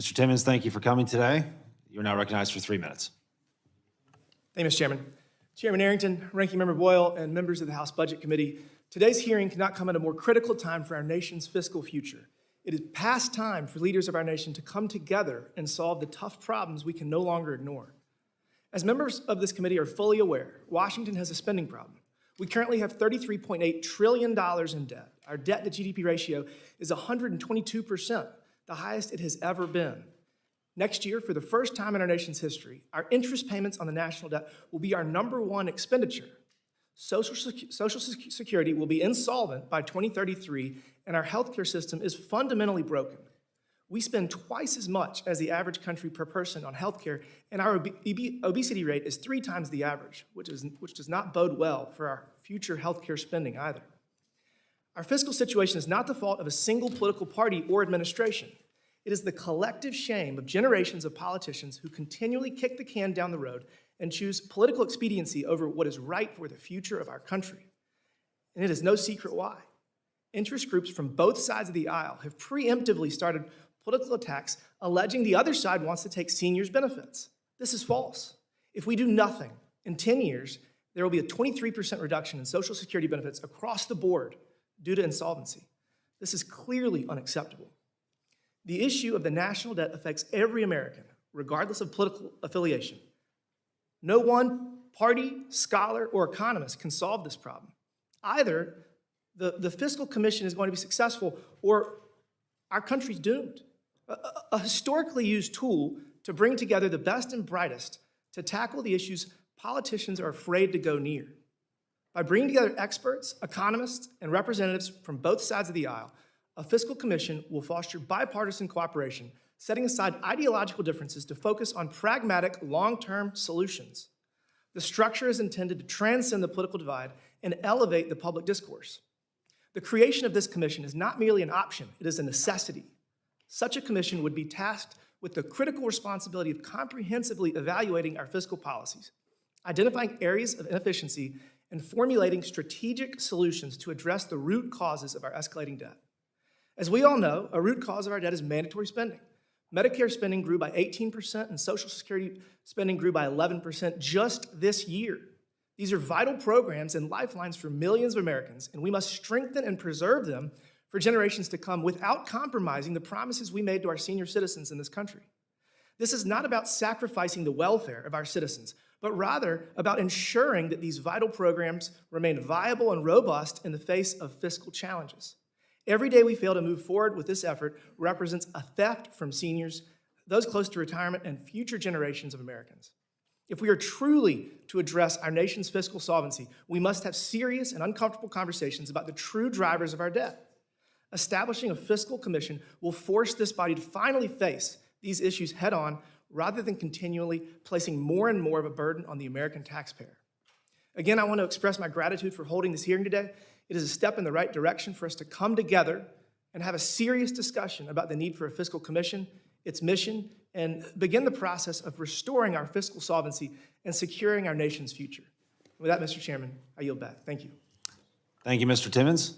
Mr. Timmons, thank you for coming today. You're now recognized for 3 minutes. Thank you, Mr. Chairman. Chairman Arrington, Ranking Member Boyle, and members of the House Budget Committee, today's hearing cannot come at a more critical time for our nation's fiscal future. It is past time for leaders of our nation to come together and solve the tough problems we can no longer ignore. As members of this committee are fully aware, Washington has a spending problem. We currently have $33.8 trillion in debt. Our debt to GDP ratio is 122%, the highest it has ever been. Next year, for the first time in our nation's history, our interest payments on the national debt will be our #1 expenditure. Social Security will be insolvent by 2033, and our healthcare system is fundamentally broken. We spend twice as much as the average country per person on healthcare, and our obesity rate is 3 times the average, which does not bode well for our future healthcare spending either. Our fiscal situation is not the fault of a single political party or administration. It is the collective shame of generations of politicians who continually kick the can down the road and choose political expediency over what is right for the future of our country. And it is no secret why. Interest groups from both sides of the aisle have preemptively started political attacks alleging the other side wants to take seniors' benefits. This is false. If we do nothing, in 10 years, there will be a 23% reduction in Social Security benefits across the board due to insolvency. This is clearly unacceptable. The issue of the national debt affects every American, regardless of political affiliation. No one party, scholar, or economist can solve this problem. Either the Fiscal Commission is going to be successful or our country's doomed. A historically used tool to bring together the best and brightest to tackle the issues politicians are afraid to go near. By bringing together experts, economists, and representatives from both sides of the aisle, a fiscal commission will foster bipartisan cooperation, setting aside ideological differences to focus on pragmatic, long-term solutions. The structure is intended to transcend the political divide and elevate the public discourse. The creation of this commission is not merely an option, it is a necessity. Such a commission would be tasked with the critical responsibility of comprehensively evaluating our fiscal policies, identifying areas of inefficiency, and formulating strategic solutions to address the root causes of our escalating debt. As we all know, a root cause of our debt is mandatory spending. Medicare spending grew by 18% and Social Security spending grew by 11% just this year. These are vital programs and lifelines for millions of Americans, and we must strengthen and preserve them for generations to come without compromising the promises we made to our senior citizens in this country. This is not about sacrificing the welfare of our citizens, but rather about ensuring that these vital programs remain viable and robust in the face of fiscal challenges. Every day we fail to move forward with this effort represents a theft from seniors, those close to retirement, and future generations of Americans. If we are truly to address our nation's fiscal solvency, we must have serious and uncomfortable conversations about the true drivers of our debt. Establishing a fiscal commission will force this body to finally face these issues head-on rather than continually placing more and more of a burden on the American taxpayer. Again, I want to express my gratitude for holding this hearing today. It is a step in the right direction for us to come together and have a serious discussion about the need for a fiscal commission, its mission, and begin the process of restoring our fiscal solvency and securing our nation's future. With that, Mr. Chairman, I yield back. Thank you. Thank you, Mr. Timmons.